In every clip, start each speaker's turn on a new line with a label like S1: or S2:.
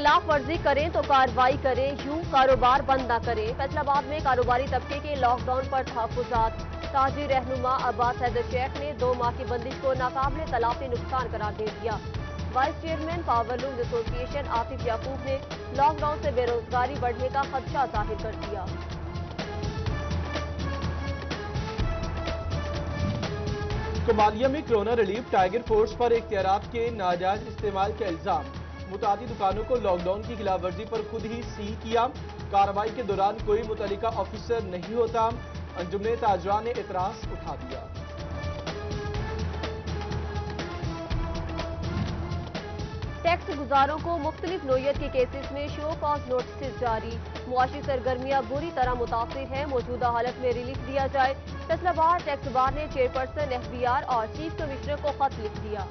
S1: खिलाफ वर्जी करें तो कार्रवाई करें, यूं कारोबार बंद न करें। फैसलाबाद में कारोबारी तबके के लॉकडाउन पर तहफ्फुज़ात। ताजी रहनुमा अब्बास हैदर शेख ने 2 माह की बंदिश को नाकाबिले तलाफी नुकसान करार दे दिया। Vice chairman powerloom association Atif Yaqoob ने लॉकडाउन से बेरोजगारी बढ़ने का खदशा जाहिर कर दिया।
S2: कोमालिया में कोरोना रिलीफ टाइगर फोर्स पर इख्तियारात के नाजायज इस्तेमाल का इल्जाम। मुतादी दुकानों को लॉकडाउन की खिलाफवर्जी पर खुद ही सील किया। कार्रवाई के दौरान कोई मुतल्लिका ऑफिसर नहीं होता। अंजुमन ताजरान ने एतराज उठा दिया।
S1: टैक्स गुजारों को मुख्तलिफ नोयत के केसेस में शो कॉज नोटिस जारी। मुआशी सरगर्मियां बुरी तरह मुतासिर है, मौजूदा हालत में रिलीफ दिया जाए। फैसलाबाद टैक्स बार ने चेयरपर्सन एफबीआर और चीफ कमिश्नर को खत लिख दिया।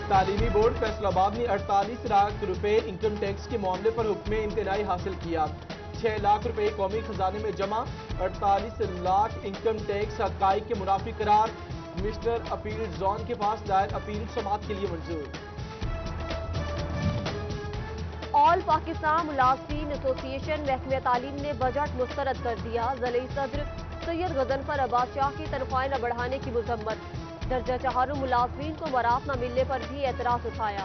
S2: तालीमी बोर्ड फैसलाबाद ने 48 लाख रुपए इनकम टैक्स के मामले पर हुक्म इंतनाई हासिल किया। 6 लाख रुपए कौमी खजाने में जमा। 48 लाख इनकम टैक्स हकाइक के मुनाफी करार। कमिश्नर अपील जोन के पास दायर अपील समाअत के लिए मंजूर।
S1: ऑल पाकिस्तान मुलाजिमीन एसोसिएशन महकमे तालीम ने बजट मुस्तरद कर दिया। ज़िले सदर सैयद गजनफर अब्बास शाह की तनख्वाहें न बढ़ाने की मुजम्मत। दर्जा चहारों मुलाजिमीन को मरात न मिलने पर भी एतराज उठाया।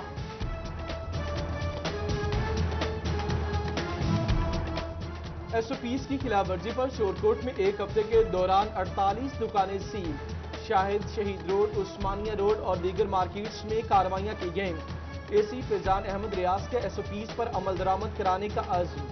S2: एसओपीज की खिलाफवर्जी पर शोरकोट में एक हफ्ते के दौरान 48 दुकानें सील। शाहिद शहीद रोड, उस्मानिया रोड और दीगर मार्केट्स में कार्रवाइयां की गईं। एसी फैजान अहमद रियाज के एसओपीज पर अमल दरामद कराने का आज़म।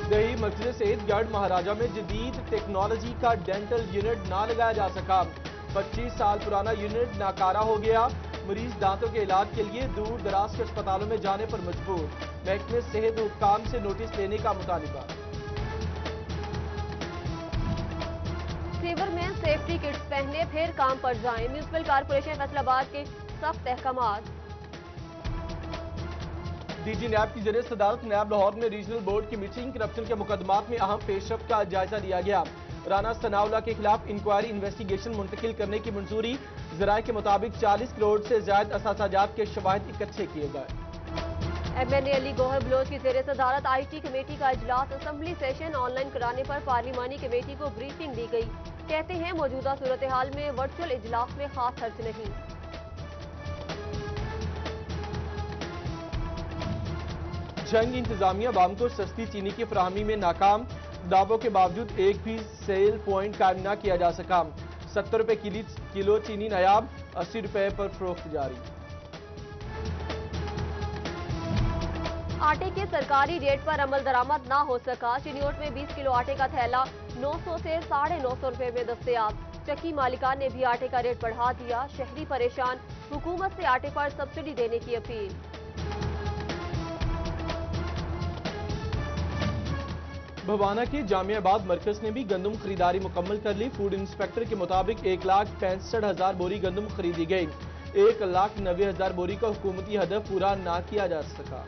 S2: दही मस्जिद सईदगढ़ महाराजा में जदीद टेक्नोलॉजी का डेंटल यूनिट ना लगाया जा सका। 25 साल पुराना यूनिट नाकारा हो गया। मरीज दांतों के इलाज के लिए दूर दराज के अस्पतालों में जाने पर मजबूर। महकमे सेहत हुक्काम से नोटिस लेने का मुतालिबा।
S1: सीवरमैन सेफ्टी किट्स पहने फिर काम पर जाएं। म्यूनिसिपल कारपोरेशन फैसलाबाद के सख्त अहकामात।
S2: डीजी नैब की ज़रिए सदारत नैब लाहौर में रीजनल बोर्ड की मीटिंग करप्शन के मुकदमात में अहम पेशरफ्त का जायजा लिया गया। राना सनाउल्लाह के खिलाफ इंक्वायरी इन्वेस्टिगेशन मुंतकिल करने की मंजूरी। ज़राए के मुताबिक 40 करोड़ से ज्यादा असासाजात के शवाहिद इकट्ठे किए गए।
S1: एमएनए अली गोहर बलोच की ज़ेरे सदारत आईटी कमेटी का इजलास। असेंबली सेशन ऑनलाइन कराने पर पार्लिमानी कमेटी को ब्रीफिंग दी गई। कहते हैं मौजूदा सूरत हाल में वर्चुअल इजलास में खास खर्च नहीं।
S2: जंग इंतजामिया बाम को सस्ती चीनी की फराहमी में नाकाम। दावों के बावजूद एक भी सेल पॉइंट कायम न किया जा सका। 70 रुपए किलो चीनी नायाब, 80 रुपए पर फरोख्त जारी।
S1: आटे के सरकारी रेट पर अमल दरामद ना हो सका। चिन्योट में 20 किलो आटे का थैला 900 से 950 रुपए में दस्तयाब। चक्की मालिकान ने भी आटे का रेट बढ़ा दिया। शहरी परेशान, हुकूमत से आटे पर सब्सिडी देने की अपील।
S2: भवाना के जामियाबाद मरकज ने भी गंदम खरीदारी मुकम्मल कर ली। फूड इंस्पेक्टर के मुताबिक 1,65,000 बोरी गंदम खरीदी गई। 1,90,000 बोरी का हुकूमती हदफ पूरा ना किया जा सका।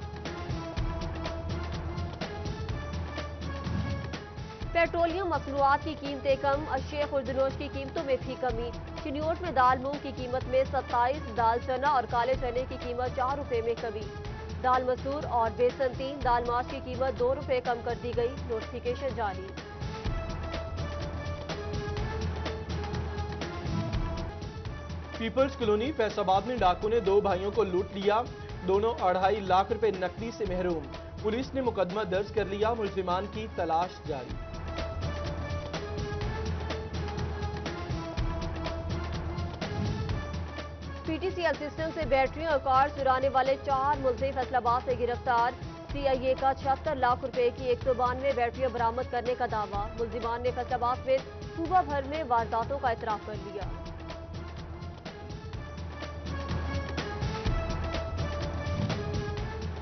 S1: पेट्रोलियम मसनूआत की कीमतें कम। अशिया खुर्दनोश की कीमतों में भी कमी। चिन्योट में दाल मूंग की कीमत में 27, दाल चना और काले चने की कीमत 4 रुपए में कमी। दाल मसूर और बेसन 3, दाल माश की कीमत 2 रुपए कम कर दी गई। नोटिफिकेशन जारी।
S2: पीपल्स कॉलोनी फैसलाबाद में डाकुओं ने 2 भाइयों को लूट लिया। दोनों 2.5 लाख रुपए नकदी से महरूम। पुलिस ने मुकदमा दर्ज कर लिया। मुलजिमान की तलाश जारी।
S1: पीटीसीएल सिस्टम से बैटरियां और कार चुराने वाले 4 मुलजिम फैसलाबाद से गिरफ्तार। सीआईए का 76 लाख रुपए की 192 बैटरियां बरामद करने का दावा। मुलजिमान ने फैसलाबाद समेत सूबा भर में वारदातों का इतराफ कर लिया।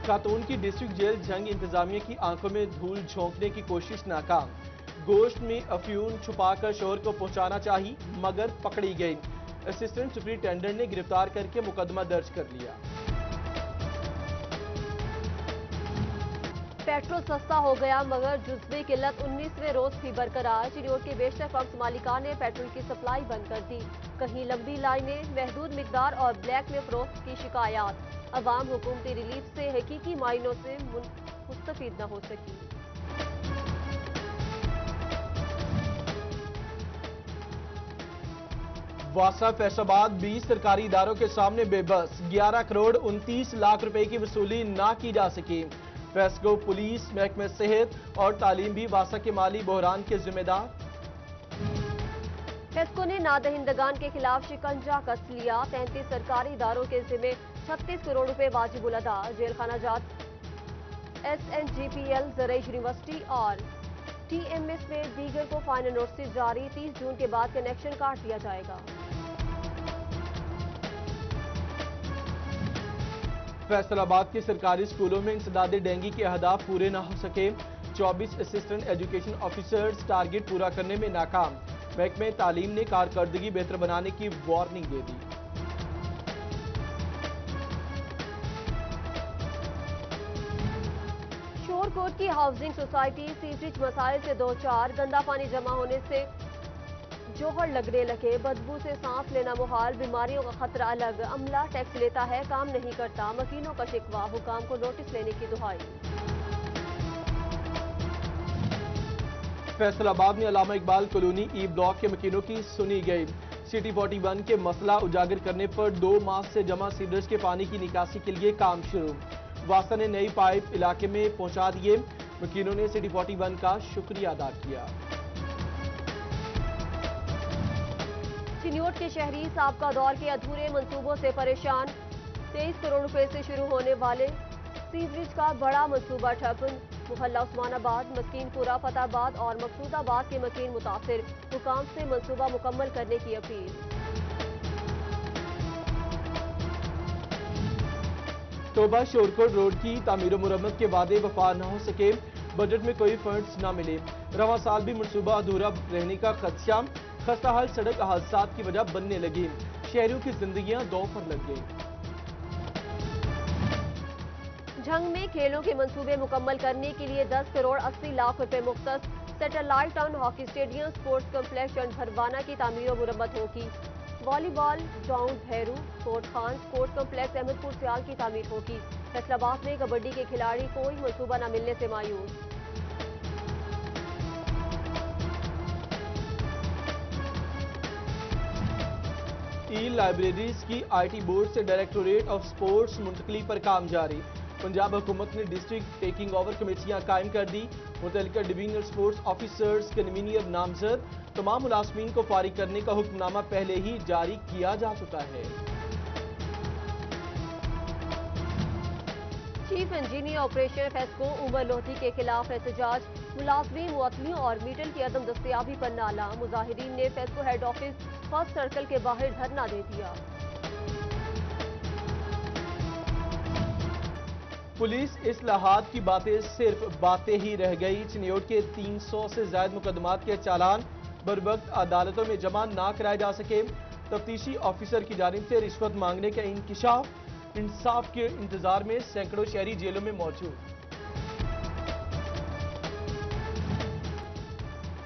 S2: खातून की डिस्ट्रिक्ट जेल जंग इंतजामिया की आंखों में धूल झोंकने की कोशिश नाकाम। गोश्त में अफ्यून छुपाकर शोहर को पहुंचाना चाहिए मगर पकड़ी गई। असिस्टेंट सुपरिटेंडेंट ने गिरफ्तार करके मुकदमा दर्ज कर लिया।
S1: पेट्रोल सस्ता हो गया मगर जुज्वी किल्लत 19वें रोज भी बरकरार। चिन्योट के बेशतर पंप्स मालिकान ने पेट्रोल की सप्लाई बंद कर दी। कहीं लंबी लाइनें, महदूद मिकदार और ब्लैक में फरोख्त की शिकायत। अवाम हुकूमती रिलीफ से हकीकी मायनों से मुस्तफीद न हो सकी।
S2: वासा फैसलाबाद 20 सरकारी इदारों के सामने बेबस, 11 करोड़ 29 लाख रुपए की वसूली ना की जा सकी। फेस्को, पुलिस, महकमे सेहत और तालीम भी वासा के माली बहरान के जिम्मेदार।
S1: फेस्को ने नादहिंदगान के खिलाफ शिकंजा कस लिया। 33 सरकारी इदारों के जिम्मे 36 करोड़ रुपए वाजिबुल अदा। जेल खाना जात SNGPL, ज़रई यूनिवर्सिटी और TMS में दीगर को फाइनल नोटिस जारी। 30 जून के बाद कनेक्शन काट दिया जाएगा।
S2: फैसलाबाद के सरकारी स्कूलों में इंसदादे डेंगी के अहदाफ पूरे न हो सके। 24 असिस्टेंट एजुकेशन ऑफिसर्स टारगेट पूरा करने में नाकाम। महकमे तालीम ने कारकर्दगी बेहतर बनाने की वार्निंग दे दी।
S1: शोरकोट की हाउसिंग सोसाइटी सीवरेज मसाइल से दो चार। गंदा पानी जमा होने से जोहर लगने लगे। बदबू से सांस लेना मुहाल, बीमारियों का खतरा अलग। अमला टैक्स लेता है, काम नहीं करता। मकीनों का शिकवा, हुकाम को नोटिस लेने की दुहाई।
S2: फैसलाबाद में अल्लामा इकबाल कॉलोनी ई ब्लॉक के मकीनों की सुनी गई। सिटी 41 के मसला उजागर करने पर 2 माह से जमा सीवरेज के पानी की निकासी के लिए काम शुरू। वासा ने नई पाइप इलाके में पहुंचा दिए। मकीनों ने सिटी 41 का शुक्रिया अदा किया।
S1: चिन्योट के शहरी साबका दौर के अधूरे मंसूबों से परेशान। 23 करोड़ रुपए से शुरू होने वाले सीवरेज का बड़ा मंसूबा ठप। मोहल्ला उस्मानाबाद, मस्कीनपुरा, फतेहाबाद और मकसूदाबाद के मकीन मुतासिर। हुकाम से मंसूबा मुकम्मल करने की अपील।
S2: तोबा शोरकोट रोड की तामीर मुरम्मत के वादे वफा न हो सके। बजट में कोई फंड्स न मिले। रवां साल भी मंसूबा अधूरा रहने का खदशा। खस्ता हाल सड़क हादसात की वजह बनने लगी। शहरियों की जिंदगियां दौ पर लग गई।
S1: झंग में खेलों के मंसूबे मुकम्मल करने के लिए 10 करोड़ 80 लाख रुपए मुख्तस। Satellite town hockey stadium, sports complex Chand Bharwana की तामीर और मुरम्मत होगी। Volleyball ground Bhairu, Kot Khan, sports complex Ahmadpur Sial की तामीर होगी। फैसलाबाद में कबड्डी के खिलाड़ी कोई मंसूबा न मिलने से मायूस।
S2: ई लाइब्रेरीज की IT बोर्ड से डायरेक्टोरेट ऑफ स्पोर्ट्स मुंतकली पर काम जारी। पंजाब हुकूमत ने डिस्ट्रिक्ट टेकिंग ओवर कमेटियां कायम कर दी। मुतल्लिका डिवीजनल स्पोर्ट्स ऑफिसर्स कन्वीनियर नामजद। तमाम मुलाजमीन को फारिग करने का हुक्मनामा पहले ही जारी किया जा चुका है।
S1: Chief engineer operation FESCO Umar Lodhi के खिलाफ एहतजाज। मुलाजमीन, मुअत्तलियों और मीटर की अदम दस्तयाबी पर नाला। मुजाहिरीन ने FESCO head office first circle के बाहर धरना दे दिया।
S2: पुलिस इस्लाहात की बातें सिर्फ बातें ही रह गई। चिन्योट के 300 से ज्यादा मुकदमात के चालान बरवक्त अदालतों में जमा ना कराए जा सके। तफ्तीशी ऑफिसर की जानिब से रिश्वत मांगने का इंकिशाफ। इंसाफ के इंतजार में सैकड़ों शहरी जेलों में मौजूद।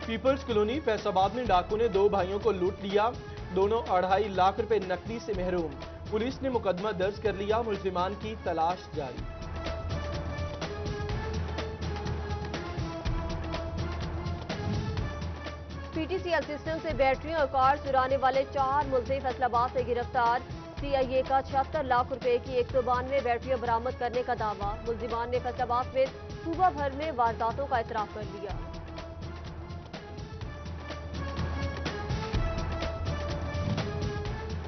S2: पीपल्स कॉलोनी फैसलाबाद में डाकू ने 2 भाइयों को लूट लिया। दोनों 2.5 लाख रुपए नकदी से महरूम। पुलिस ने मुकदमा दर्ज कर लिया। मुलजिमान की तलाश जारी।
S1: PTCL सिस्टम से बैटरियां और कार चुराने वाले 4 मुलजिम फैसलाबाद से गिरफ्तार। CIA का 76 लाख रुपए की 192 बैटरियां बरामद करने का दावा। मुलजिमान ने फैसलाबाद में सूबा भर में वारदातों का इतराफ कर लिया।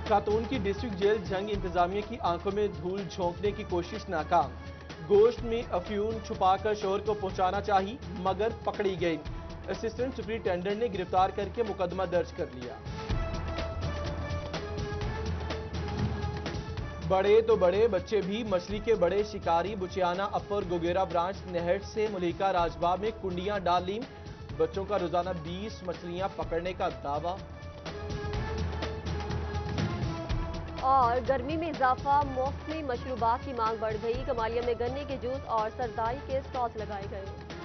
S2: खातून की डिस्ट्रिक्ट जेल झंग इंतजामिया की आंखों में धूल झोंकने की कोशिश नाकाम। गोश्त में अफ्यून छुपाकर शोहर को पहुंचाना चाहिए मगर पकड़ी गई। असिस्टेंट सुपरिटेंडेंट ने गिरफ्तार करके मुकदमा दर्ज कर लिया। बड़े तो बड़े बच्चे भी मछली के बड़े शिकारी। बुचियाना अपर गोगेरा ब्रांच नहर से मुलिका राजबाग में कुंडियां डाल ली। बच्चों का रोजाना 20 मछलियां पकड़ने का दावा।
S1: और गर्मी में इजाफा, मौसमी मशरूबात की मांग बढ़ गई। कमालिया में गन्ने के जूस और सरदाई के स्टॉल्स लगाए गए।